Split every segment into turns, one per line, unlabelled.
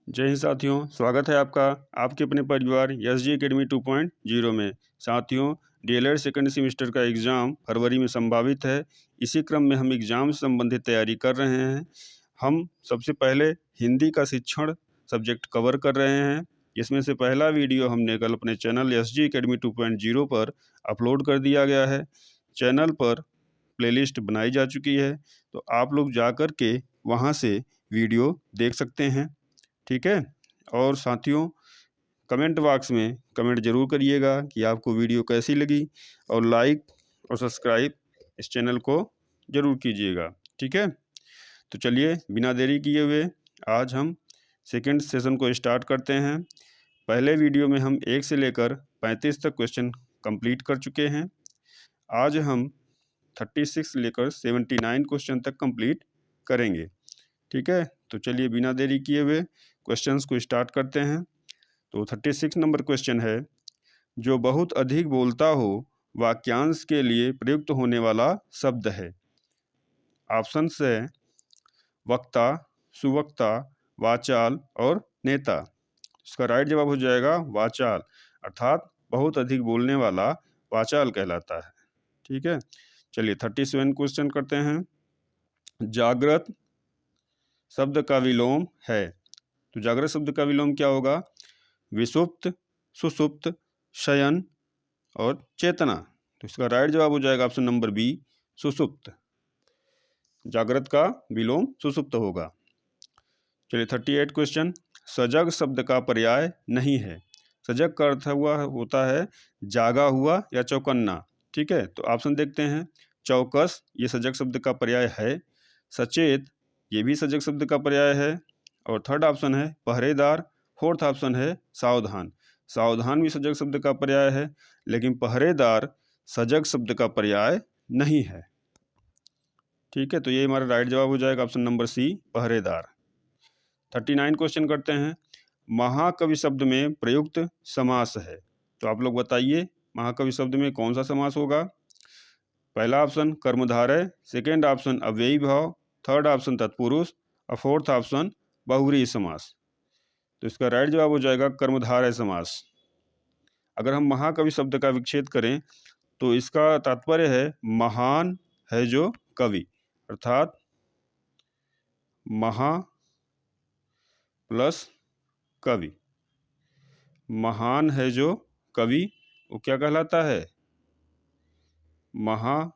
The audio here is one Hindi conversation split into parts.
जय हिंद साथियों, स्वागत है आपका आपके अपने परिवार एसजी एकेडमी 2.0 में। साथियों, डीएलएड सेकंड सेमेस्टर का एग्ज़ाम फरवरी में संभावित है। इसी क्रम में हम एग्ज़ाम से संबंधित तैयारी कर रहे हैं। हम सबसे पहले हिंदी का शिक्षण सब्जेक्ट कवर कर रहे हैं। इसमें से पहला वीडियो हमने कल अपने चैनल एसजी एकेडमी 2.0 पर अपलोड कर दिया गया है। चैनल पर प्लेलिस्ट बनाई जा चुकी है, तो आप लोग जा कर के वहाँ से वीडियो देख सकते हैं। ठीक है। और साथियों, कमेंट बॉक्स में कमेंट ज़रूर करिएगा कि आपको वीडियो कैसी लगी, और लाइक और सब्सक्राइब इस चैनल को ज़रूर कीजिएगा। ठीक है। तो चलिए बिना देरी किए हुए आज हम सेकंड सेशन को स्टार्ट करते हैं। पहले वीडियो में हम 1 से लेकर 35 तक क्वेश्चन कंप्लीट कर चुके हैं। आज हम 36 लेकर 79 क्वेश्चन तक कंप्लीट करेंगे। ठीक है। तो चलिए बिना देरी किए हुए क्वेश्चंस को स्टार्ट करते हैं। तो 36 नंबर क्वेश्चन है, जो बहुत अधिक बोलता हो वाक्यांश के लिए प्रयुक्त होने वाला शब्द है। ऑप्शन है वक्ता, सुवक्ता, वाचाल और नेता। इसका राइट जवाब हो जाएगा वाचाल, अर्थात बहुत अधिक बोलने वाला वाचाल कहलाता है। ठीक है। चलिए 37 क्वेश्चन करते हैं। जागृत शब्द का विलोम है। तो जागृत शब्द का विलोम क्या होगा? विषुप्त, सुषुप्त, शयन और चेतना। तो इसका राइट जवाब हो जाएगा ऑप्शन नंबर बी, सुषुप्त। जागृत का विलोम सुषुप्त होगा। चलिए 38 क्वेश्चन। सजग शब्द का पर्याय नहीं है। सजग का अर्थ होता है जागा हुआ या चौकन्ना। ठीक है। तो ऑप्शन देखते हैं। चौकस, ये सजग शब्द का पर्याय है। सचेत, ये भी सजग शब्द का पर्याय है। और थर्ड ऑप्शन है पहरेदार। फोर्थ ऑप्शन है सावधान। सावधान भी सजग शब्द का पर्याय है, लेकिन पहरेदार सजग शब्द का पर्याय नहीं है। ठीक है। तो ये हमारा राइट जवाब हो जाएगा ऑप्शन नंबर सी, पहरेदार। 39 क्वेश्चन करते हैं। महाकवि शब्द में प्रयुक्त समास है। तो आप लोग बताइए महाकवि शब्द में कौन सा समास होगा? पहला ऑप्शन कर्मधारय, सेकेंड ऑप्शन अव्ययी भाव, थर्ड ऑप्शन तत्पुरुष और फोर्थ ऑप्शन बहुव्रीहि समास। तो इसका राइट जवाब हो जाएगा कर्मधारय समास। अगर हम महाकवि शब्द का विच्छेद करें तो इसका तात्पर्य है महान है जो कवि, अर्थात महा प्लस कवि। महान है जो कवि, वो क्या कहलाता है? महाकवि।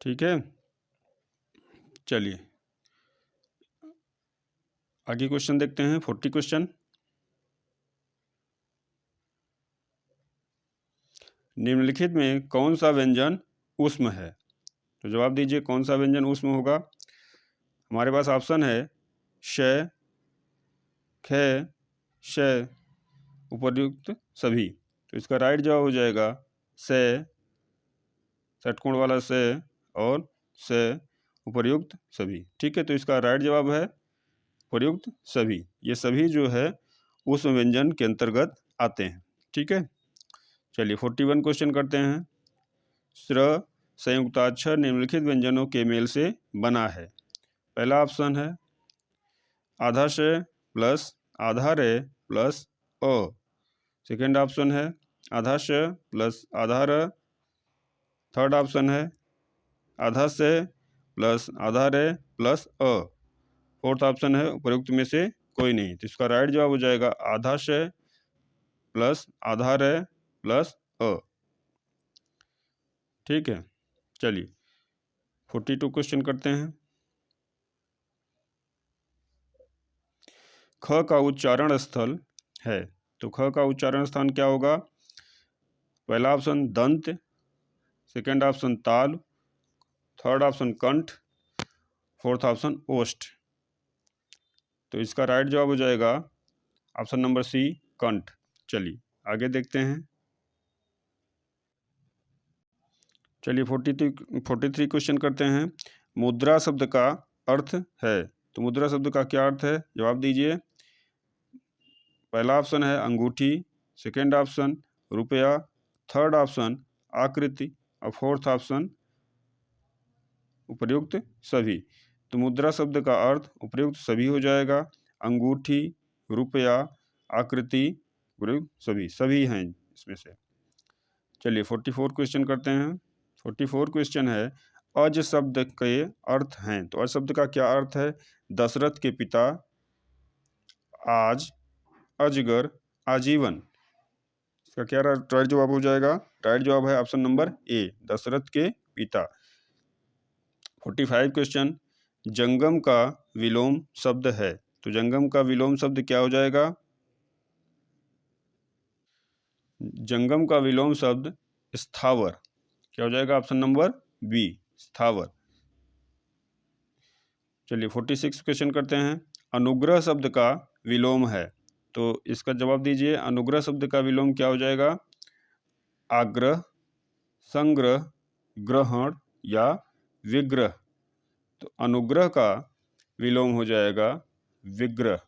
ठीक है। चलिए आगे क्वेश्चन देखते हैं। 40 क्वेश्चन। निम्नलिखित में कौन सा व्यंजन ऊष्म है? तो जवाब दीजिए कौन सा व्यंजन ऊष्म होगा। हमारे पास ऑप्शन है श, ख, श, उपर्युक्त सभी। तो इसका राइट जवाब हो जाएगा से, षटकोण वाला से, और से उपर्युक्त सभी। ठीक है। तो इसका राइट जवाब है उपर्युक्त सभी। ये सभी जो है उस व्यंजन के अंतर्गत आते हैं। ठीक है। चलिए 41 क्वेश्चन करते हैं। स्र संयुक्ताक्षर निम्नलिखित व्यंजनों के मेल से बना है। पहला ऑप्शन है आधा श प्लस आधा रे प्लस अ। सेकेंड ऑप्शन है आधा श प्लस आधा र। थर्ड ऑप्शन है आधा से प्लस आधा रे प्लस अ। फोर्थ ऑप्शन है उपयुक्त में से कोई नहीं। तो इसका राइट जवाब हो जाएगा आधा से प्लस आधा रे प्लस अ। ठीक है। चलिए 42 क्वेश्चन करते हैं। ख का उच्चारण स्थल है। तो ख का उच्चारण स्थान क्या होगा? पहला ऑप्शन दंत, सेकेंड ऑप्शन ताल, थर्ड ऑप्शन कंठ, फोर्थ ऑप्शन ओष्ठ। तो इसका राइट जवाब हो जाएगा ऑप्शन नंबर सी, कंठ। चलिए आगे देखते हैं। चलिए 43 क्वेश्चन करते हैं। मुद्रा शब्द का अर्थ है। तो मुद्रा शब्द का क्या अर्थ है? जवाब दीजिए। पहला ऑप्शन है अंगूठी, सेकेंड ऑप्शन रुपया, थर्ड ऑप्शन आकृति और फोर्थ ऑप्शन उपर्युक्त सभी। तो मुद्रा शब्द का अर्थ उपर्युक्त सभी हो जाएगा। अंगूठी, रुपया, आकृति, उपर्युक्त सभी, सभी हैं इसमें से। चलिए 44 क्वेश्चन करते हैं। 44 क्वेश्चन है, अज शब्द के अर्थ हैं। तो अज शब्द का क्या अर्थ है? दशरथ के पिता, आज, अजगर, आजीवन। इसका क्या राइट जवाब हो जाएगा? राइट जवाब है ऑप्शन नंबर ए, दशरथ के पिता। 45 क्वेश्चन, जंगम का विलोम शब्द है। तो जंगम का विलोम शब्द क्या हो जाएगा? जंगम का विलोम शब्द स्थावर। क्या हो जाएगा? ऑप्शन नंबर बी, स्थावर। चलिए 46 क्वेश्चन करते हैं, अनुग्रह शब्द का विलोम है। तो इसका जवाब दीजिए। अनुग्रह शब्द का विलोम क्या हो जाएगा? आग्रह, संग्रह, ग्रहण या विग्रह। तो अनुग्रह का विलोम हो जाएगा विग्रह।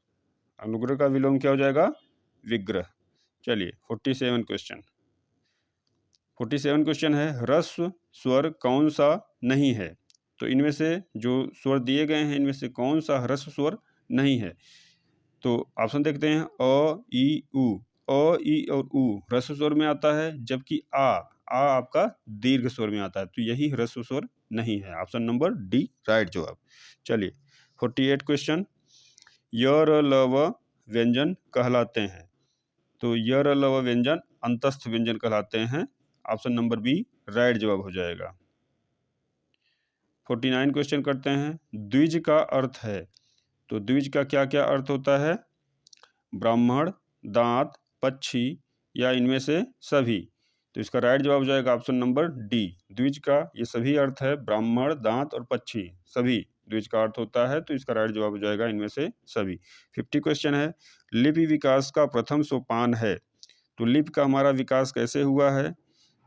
अनुग्रह का विलोम क्या हो जाएगा? विग्रह। चलिए 47 क्वेश्चन। 47 क्वेश्चन है, ह्रस्व स्वर कौन सा नहीं है? तो इनमें से जो स्वर दिए गए हैं इनमें से कौन सा ह्रस्व स्वर नहीं है? तो ऑप्शन देखते हैं, अ, ई, उ। अ, ई और उ ह्रस्व स्वर में आता है, जबकि आ आपका दीर्घ स्वर में आता है। तो यही ह्रस्व स्वर नहीं है। ऑप्शन नंबर डी राइट जवाब। चलिए 48 क्वेश्चन, य, र, ल, व व्यंजन कहलाते हैं। तो य, र, ल, व व्यंजन अंतस्थ व्यंजन कहलाते हैं। ऑप्शन नंबर बी राइट जवाब हो जाएगा। 49 क्वेश्चन करते हैं, द्विज का अर्थ है। तो द्विज का क्या क्या अर्थ होता है? ब्राह्मण, दांत, पक्षी या इनमें से सभी। तो इसका राइट जवाब हो जाएगा ऑप्शन नंबर डी, द्विज का ये सभी अर्थ है, ब्राह्मण, दांत और पक्षी, सभी द्विज का अर्थ होता है। तो इसका राइट जवाब हो जाएगा इनमें से सभी। 50 क्वेश्चन है, लिपि विकास का प्रथम सोपान है। तो लिपि का हमारा विकास कैसे हुआ है?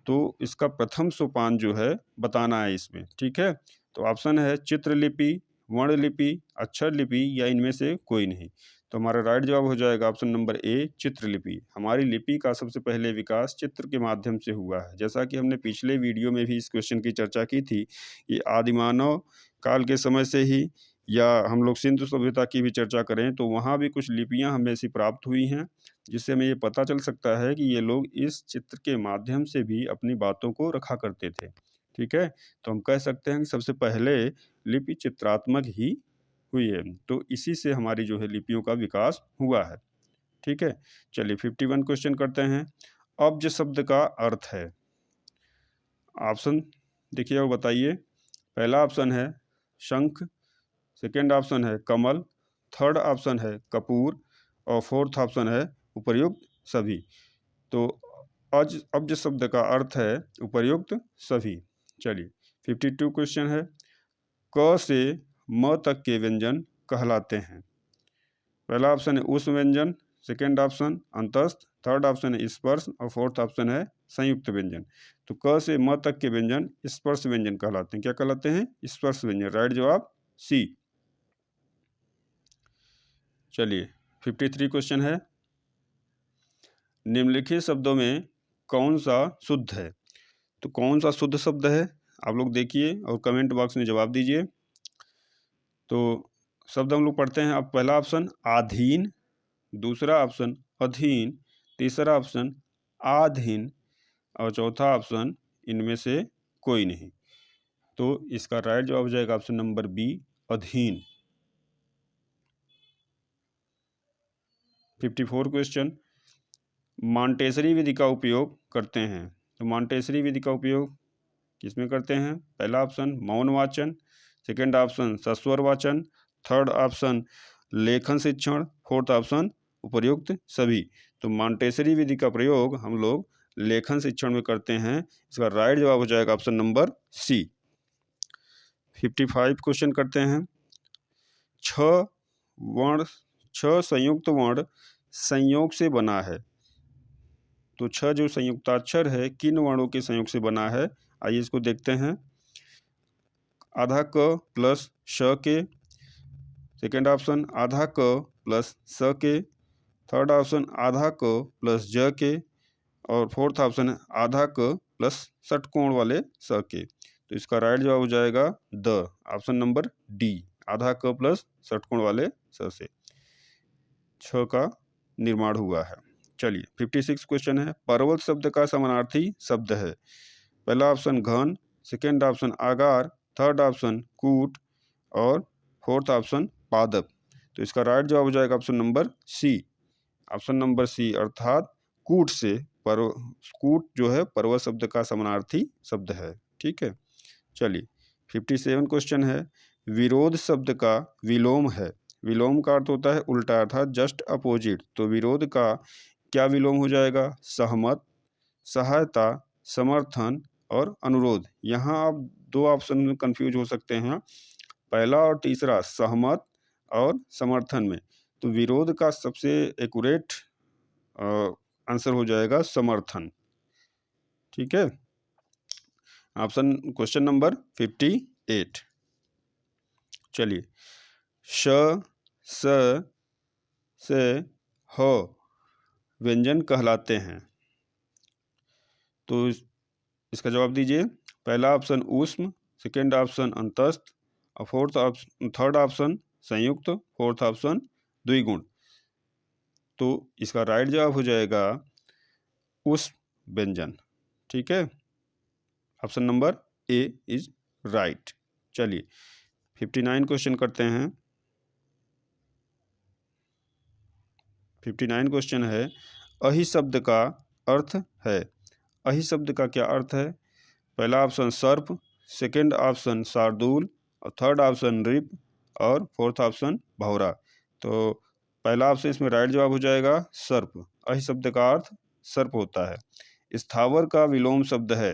तो इसका प्रथम सोपान जो है बताना है इसमें, ठीक है। तो ऑप्शन है चित्रलिपि, वर्णलिपि, अक्षर लिपि या इनमें से कोई नहीं। तो हमारा राइट जवाब हो जाएगा ऑप्शन नंबर ए, चित्रलिपि। हमारी लिपि का सबसे पहले विकास चित्र के माध्यम से हुआ है। जैसा कि हमने पिछले वीडियो में भी इस क्वेश्चन की चर्चा की थी कि आदिमानव काल के समय से ही, या हम लोग सिंधु सभ्यता की भी चर्चा करें तो वहाँ भी कुछ लिपियाँ हमें ऐसी प्राप्त हुई हैं, जिससे हमें ये पता चल सकता है कि ये लोग इस चित्र के माध्यम से भी अपनी बातों को रखा करते थे, ठीक है। तो हम कह सकते हैं कि सबसे पहले लिपि चित्रात्मक ही हुई है। तो इसी से हमारी जो है लिपियों का विकास हुआ है, ठीक है। चलिए 51 क्वेश्चन करते हैं, अब्ज शब्द का अर्थ है। ऑप्शन देखिए और बताइए। पहला ऑप्शन है शंख, सेकेंड ऑप्शन है कमल, थर्ड ऑप्शन है कपूर और फोर्थ ऑप्शन है उपर्युक्त सभी। तो अब्ज शब्द का अर्थ है उपर्युक्त सभी। चलिए 52 क्वेश्चन है, क से म तक के व्यंजन कहलाते हैं। पहला ऑप्शन है उष्म व्यंजन, सेकेंड ऑप्शन अंतस्थ, थर्ड ऑप्शन है स्पर्श और फोर्थ ऑप्शन है संयुक्त व्यंजन। तो क से म तक के व्यंजन स्पर्श व्यंजन कहलाते हैं। क्या कहलाते हैं? स्पर्श व्यंजन। राइट जवाब सी। चलिए 53 क्वेश्चन है, निम्नलिखित शब्दों में कौन सा शुद्ध है? तो कौन सा शुद्ध शब्द है आप लोग देखिए और कमेंट बॉक्स में जवाब दीजिए। तो शब्द हम लोग पढ़ते हैं। अब पहला ऑप्शन आधीन, दूसरा ऑप्शन अधीन, तीसरा ऑप्शन आधीन और चौथा ऑप्शन इनमें से कोई नहीं। तो इसका राइट जवाब हो जाएगा ऑप्शन नंबर बी, अधीन। 54 क्वेश्चन, मॉन्टेसरी विधि का उपयोग करते हैं। तो मॉन्टेसरी विधि का उपयोग किसमें करते हैं? पहला ऑप्शन मौन वाचन, सेकेंड ऑप्शन सस्वर वाचन, थर्ड ऑप्शन लेखन शिक्षण, फोर्थ ऑप्शन उपर्युक्त सभी। तो मॉन्टेसरी विधि का प्रयोग हम लोग लेखन शिक्षण में करते हैं। इसका राइट जवाब हो जाएगा ऑप्शन नंबर सी। 55 क्वेश्चन करते हैं, छह संयुक्त वर्ण संयोग से बना है। तो छह जो संयुक्ताक्षर है किन वर्णों के संयोग से बना है? आइए इसको देखते हैं। आधा क प्लस श के, सेकेंड ऑप्शन आधा क प्लस स के, थर्ड ऑप्शन आधा क प्लस ज के और फोर्थ ऑप्शन आधा क प्लस षटकोण वाले स के। तो इसका राइट जवाब हो जाएगा द, ऑप्शन नंबर डी, आधा क प्लस षटकोण वाले स से छ का निर्माण हुआ है। चलिए 56 क्वेश्चन है, पर्वत शब्द का समानार्थी शब्द है। पहला ऑप्शन घन, सेकेंड ऑप्शन आगार, थर्ड ऑप्शन कूट और फोर्थ ऑप्शन पादप। तो इसका राइट जवाब हो जाएगा option number C, option number C, अर्थात कूट से कूट जो है पर्वत शब्द का समानार्थी शब्द है। ठीक है। चलिए 57 क्वेश्चन है, विरोध शब्द का विलोम है। विलोम का अर्थ होता है उल्टा, अर्थात जस्ट अपोजिट। तो विरोध का क्या विलोम हो जाएगा? सहमत, सहायता, समर्थन और अनुरोध। यहाँ आप दो ऑप्शन में कंफ्यूज हो सकते हैं, पहला और तीसरा, सहमत और समर्थन में। तो विरोध का सबसे एक्यूरेट आंसर हो जाएगा समर्थन। ठीक है। Option question number 58। चलिए, श, स, से, ह व्यंजन कहलाते हैं। तो इसका जवाब दीजिए। पहला ऑप्शन ऊष्म, सेकेंड ऑप्शन अंतस्थ और थर्ड ऑप्शन संयुक्त, फोर्थ ऑप्शन द्विगुण। तो इसका राइट जवाब हो जाएगा ऊष्म व्यंजन। ठीक है, option number A is right. चलिए 59 क्वेश्चन करते हैं। 59 क्वेश्चन है, अहि शब्द का अर्थ है। अहि शब्द का क्या अर्थ है? पहला ऑप्शन सर्प, सेकेंड ऑप्शन शार्दूल और थर्ड ऑप्शन रिप और फोर्थ ऑप्शन भौरा। तो पहला ऑप्शन इसमें राइट जवाब हो जाएगा सर्प। अहि शब्द का अर्थ सर्प होता है। स्थावर का विलोम शब्द है।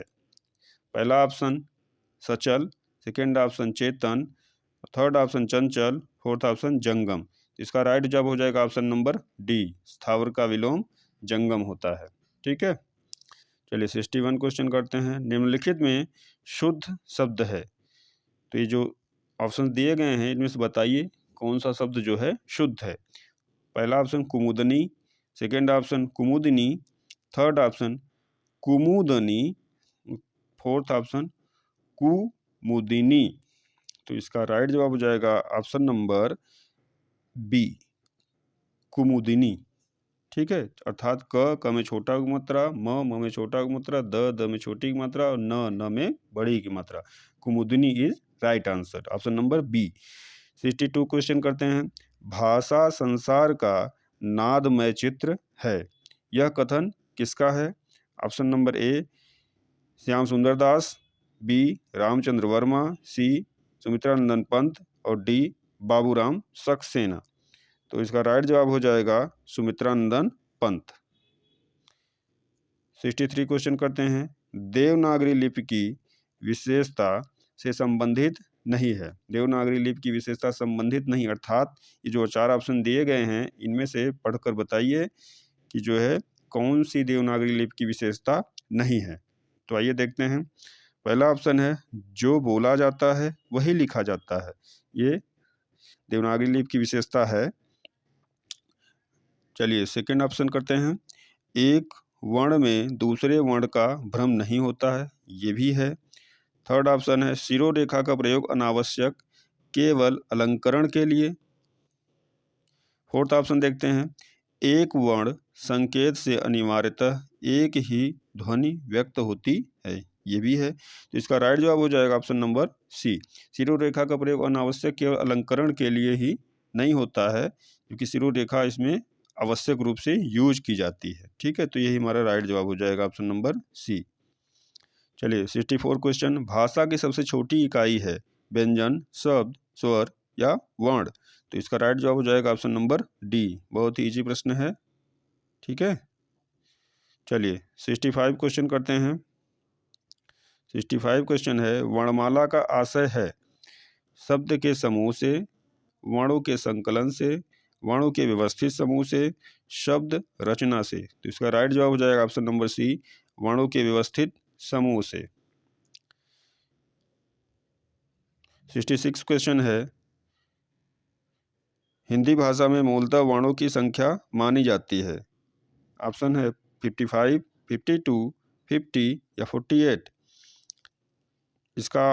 पहला ऑप्शन सचल, सेकेंड ऑप्शन चेतन, थर्ड ऑप्शन चंचल, फोर्थ ऑप्शन जंगम। इसका राइट जवाब हो जाएगा ऑप्शन नंबर डी, स्थावर का विलोम जंगम होता है। ठीक है। चलिए 61 क्वेश्चन करते हैं। निम्नलिखित में शुद्ध शब्द है। तो ये जो ऑप्शन दिए गए हैं इनमें से बताइए कौन सा शब्द जो है शुद्ध है। पहला ऑप्शन कुमुदनी, सेकेंड ऑप्शन कुमुदिनी, थर्ड ऑप्शन कुमुदनी, फोर्थ ऑप्शन कुमुदिनी। तो इसका राइट जवाब हो जाएगा ऑप्शन नंबर बी, कुमुदिनी। ठीक है, अर्थात क में छोटा की मात्रा, म में छोटा की मात्रा, द में छोटी की मात्रा और न में बड़ी की मात्रा। कुमुदिनी is right answer, option number B. 62 question करते हैं। भाषा संसार का नादमय चित्र है। यह कथन किसका है? ऑप्शन नंबर ए श्याम सुंदर दास, बी रामचंद्र वर्मा, सी सुमित्रानंदन पंत और डी बाबूराम सक्सेना। तो इसका राइट जवाब हो जाएगा सुमित्रानंदन पंत। 63 क्वेश्चन करते हैं। देवनागरी लिपि की विशेषता से संबंधित नहीं है। देवनागरी लिपि की विशेषता संबंधित नहीं, अर्थात ये जो 4 ऑप्शन दिए गए हैं इनमें से पढ़कर बताइए कि जो है कौन सी देवनागरी लिपि की विशेषता नहीं है। तो आइए देखते हैं। पहला ऑप्शन है जो बोला जाता है वही लिखा जाता है। ये देवनागरी लिपि की विशेषता है। चलिए सेकंड ऑप्शन करते हैं। एक वर्ण में दूसरे वर्ण का भ्रम नहीं होता है, ये भी है। थर्ड ऑप्शन है शिरोरेखा का प्रयोग अनावश्यक, केवल अलंकरण के लिए। फोर्थ ऑप्शन देखते हैं। एक वर्ण संकेत से अनिवार्यतः एक ही ध्वनि व्यक्त होती है, ये भी है। तो इसका राइट जवाब हो जाएगा ऑप्शन नंबर सी, शिरोरेखा का प्रयोग अनावश्यक केवल अलंकरण के लिए ही नहीं होता है, क्योंकि शिरोरेखा इसमें आवश्यक रूप से यूज की जाती है। ठीक है, तो यही हमारा राइट जवाब हो जाएगा ऑप्शन नंबर सी। चलिए 64 क्वेश्चन। भाषा की सबसे छोटी इकाई है व्यंजन, शब्द, स्वर या वर्ण। तो इसका राइट जवाब हो जाएगा ऑप्शन नंबर डी। बहुत ही इजी प्रश्न है। ठीक है। चलिए 65 क्वेश्चन करते हैं। 65 क्वेश्चन है, वर्णमाला का आशय है शब्द के समूह से, वर्णों के संकलन से, वर्णों के व्यवस्थित समूह से, शब्द रचना से। तो इसका राइट जवाब हो जाएगा ऑप्शन नंबर सी, वर्णों के व्यवस्थित समूह से। 66 क्वेश्चन है, हिंदी भाषा में मूलतः वर्णों की संख्या मानी जाती है। ऑप्शन है 55, 52, 50 या 48। इसका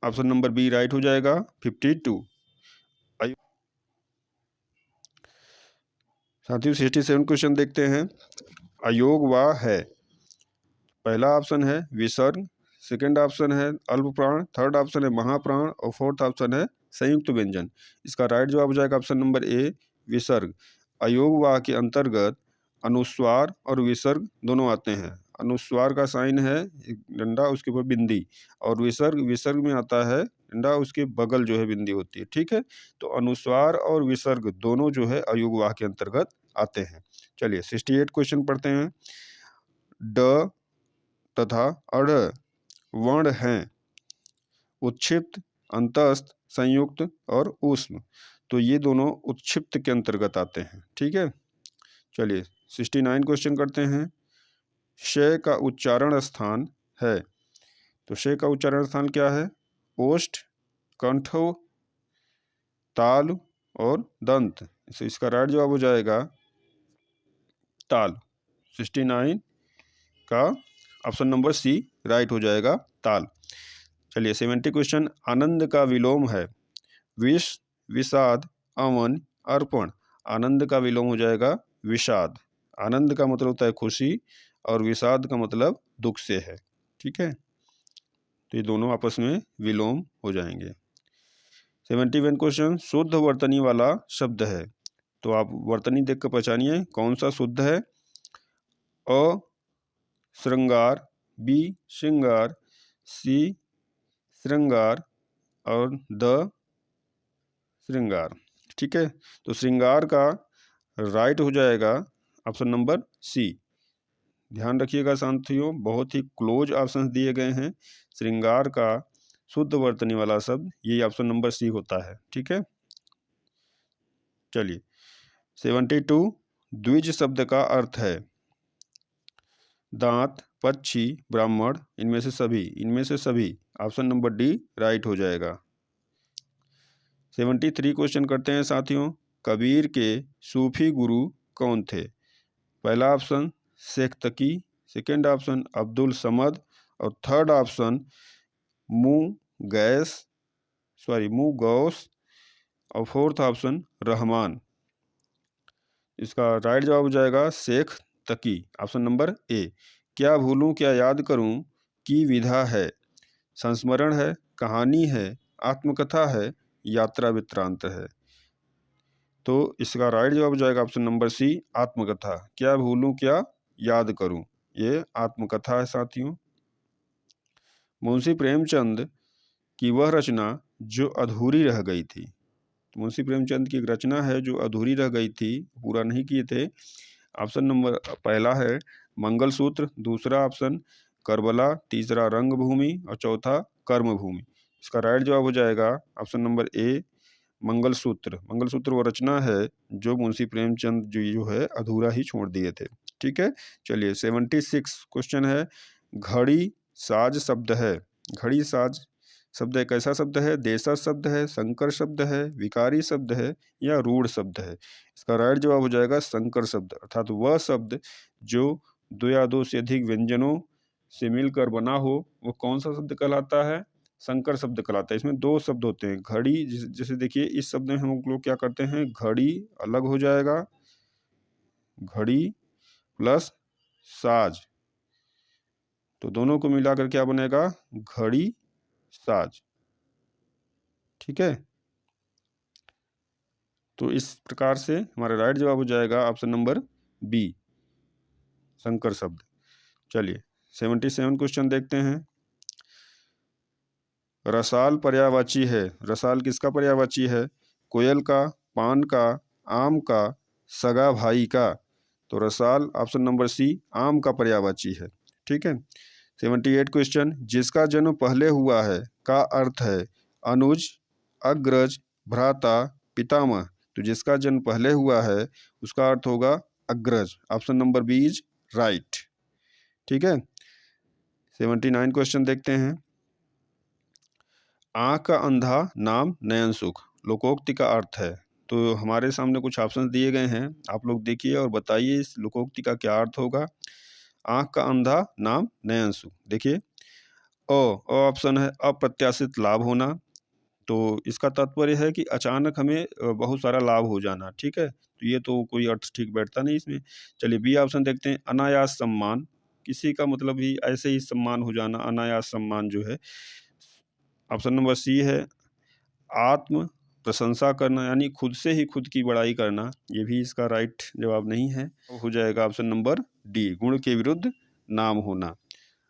ऑप्शन नंबर बी राइट हो जाएगा 52। साथियों 67 क्वेश्चन देखते हैं। अयोग वा है। पहला ऑप्शन है विसर्ग, सेकंड ऑप्शन है अल्प प्राण, थर्ड ऑप्शन है महाप्राण और फोर्थ ऑप्शन है संयुक्त व्यंजन। इसका राइट जवाब हो जाएगा ऑप्शन नंबर ए विसर्ग। अयोग वाह के अंतर्गत अनुस्वार और विसर्ग दोनों आते हैं। अनुस्वार का साइन है एक डंडा, उसके ऊपर बिंदी, और विसर्ग में आता है डंडा, उसके बगल जो है बिंदी होती है। ठीक है, तो अनुस्वार और विसर्ग दोनों जो है अयोग वाह के अंतर्गत आते हैं। चलिए 68 क्वेश्चन पढ़ते हैं। ड तथा अड़ वर्ण हैं उत्क्षिप्त, अंतस्थ, संयुक्त और ऊष्म। तो ये दोनों उत्क्षिप्त के अंतर्गत आते हैं। ठीक है, चलिए 69 क्वेश्चन करते हैं। श का उच्चारण स्थान है। तो श का उच्चारण स्थान क्या है? ओष्ठ, कंठ, ताल और दंत। इसका राइट जवाब हो जाएगा ताल। 69 का ऑप्शन नंबर सी राइट हो जाएगा ताल। चलिए 70 क्वेश्चन। आनंद का विलोम है विष, विषाद, अमन, अर्पण। आनंद का विलोम हो जाएगा विषाद। आनंद का मतलब होता है खुशी और विषाद का मतलब दुख से है। ठीक है, तो ये दोनों आपस में विलोम हो जाएंगे। 71 क्वेश्चन। शुद्ध वर्तनी वाला शब्द है। तो आप वर्तनी देख कर पहचानिए कौन सा शुद्ध है। अ श्रृंगार, बी श्रृंगार, सी श्रृंगार और द श्रृंगार। ठीक है, तो श्रृंगार का राइट हो जाएगा ऑप्शन नंबर सी। ध्यान रखिएगा साथियों, बहुत ही क्लोज ऑप्शन दिए गए हैं। श्रृंगार का शुद्ध वर्तनी वाला शब्द ये ऑप्शन नंबर सी होता है। ठीक है, चलिए 72। द्विज शब्द का अर्थ है दांत, पक्षी, ब्राह्मण, इनमें से सभी। इनमें से सभी ऑप्शन नंबर डी राइट हो जाएगा। 73 क्वेश्चन करते हैं साथियों। कबीर के सूफी गुरु कौन थे? पहला ऑप्शन शेख तकी, सेकंड ऑप्शन अब्दुल समद और थर्ड ऑप्शन मुँह गौस और फोर्थ ऑप्शन रहमान। इसका राइट जवाब हो जाएगा शेख तकी, ऑप्शन नंबर ए। क्या भूलूं क्या याद करूं की विधा है। संस्मरण है, कहानी है, आत्मकथा है, यात्रा वृत्तांत है। तो इसका राइट जवाब हो जाएगा ऑप्शन नंबर सी आत्मकथा। क्या भूलूं क्या याद करूं, ये आत्मकथा है साथियों। मुंशी प्रेमचंद की वह रचना जो अधूरी रह गई थी। मुंशी प्रेमचंद की एक रचना है जो अधूरी रह गई थी, पूरा नहीं किए थे। ऑप्शन नंबर पहला है मंगलसूत्र, दूसरा ऑप्शन करबला, तीसरा रंगभूमि और चौथा कर्मभूमि। इसका राइट जवाब हो जाएगा option number A mangalsutra. Mangalsutra वो रचना है जो मुंशी प्रेमचंद जो है अधूरा ही छोड़ दिए थे। ठीक है, चलिए 76 क्वेश्चन है। घड़ी साज शब्द है। घड़ी साज शब्द एक ऐसा शब्द है, देशज शब्द है, संकर शब्द है, विकारी शब्द है या रूढ़ शब्द है। इसका राइट जवाब हो जाएगा संकर शब्द, अर्थात वह शब्द जो दो या दो से अधिक व्यंजनों से मिलकर बना हो वो कौन सा शब्द कहलाता है? संकर शब्द कहलाता है। इसमें दो शब्द होते हैं घड़ी, जैसे देखिए इस शब्द में हम लोग क्या करते हैं, घड़ी अलग हो जाएगा, घड़ी प्लस साज, तो दोनों को मिलाकर क्या बनेगा, घड़ी साज। ठीक है, तो इस प्रकार से हमारा राइट जवाब हो जाएगा ऑप्शन नंबर बी संकर शब्द। चलिए 77 क्वेश्चन देखते हैं। रसाल पर्यायवाची है। रसाल किसका पर्यायवाची है? कोयल का, पान का, आम का, सगा भाई का। तो रसाल ऑप्शन नंबर सी आम का पर्यायवाची है। ठीक है, 78 क्वेश्चन। जिसका जन्म पहले हुआ है का अर्थ है अनुज, अग्रज, भ्राता, पितामह। तो जिसका जन्म पहले हुआ है उसका अर्थ होगा अग्रज, option number B is right. ठीक है, 79 क्वेश्चन देखते हैं। आँख का अंधा नाम नयन सुख, लोकोक्ति का अर्थ है। तो हमारे सामने कुछ ऑप्शन दिए गए हैं, आप लोग देखिए और बताइए इस लोकोक्ति का क्या अर्थ होगा। आँख का अंधा नाम नयन सुख, देखिए ऑप्शन है अप्रत्याशित लाभ होना। तो इसका तात्पर्य है कि अचानक हमें बहुत सारा लाभ हो जाना, ठीक है। तो ये तो कोई अर्थ ठीक बैठता नहीं इसमें। चलिए बी ऑप्शन देखते हैं, अनायास सम्मान। किसी का मतलब ही ऐसे ही सम्मान हो जाना, अनायास सम्मान जो है। ऑप्शन नंबर सी है आत्म प्रशंसा करना, यानी खुद से ही खुद की बड़ाई करना। ये भी इसका राइट जवाब नहीं है। हो जाएगा ऑप्शन नंबर डी, गुण के विरुद्ध नाम होना।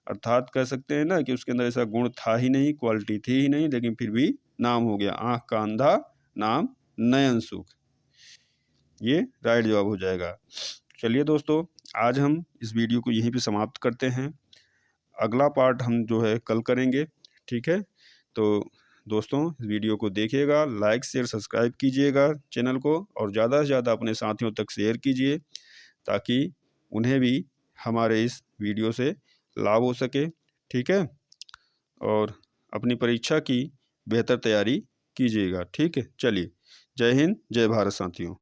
अर्थात कह सकते हैं ना कि उसके अंदर ऐसा गुण था ही नहीं, क्वालिटी थी ही नहीं, लेकिन फिर भी नाम हो गया। आंख का अंधा नाम नयन सुख, ये राइट जवाब हो जाएगा। चलिए दोस्तों, आज हम इस वीडियो को यहीं पे समाप्त करते हैं। अगला पार्ट हम जो है कल करेंगे, ठीक है। तो दोस्तों इस वीडियो को देखिएगा, लाइक शेयर सब्सक्राइब कीजिएगा चैनल को, और ज़्यादा से ज़्यादा अपने साथियों तक शेयर कीजिए ताकि उन्हें भी हमारे इस वीडियो से लाभ हो सके, ठीक है। और अपनी परीक्षा की बेहतर तैयारी कीजिएगा, ठीक है। चलिए, जय हिंद, जय भारत साथियों।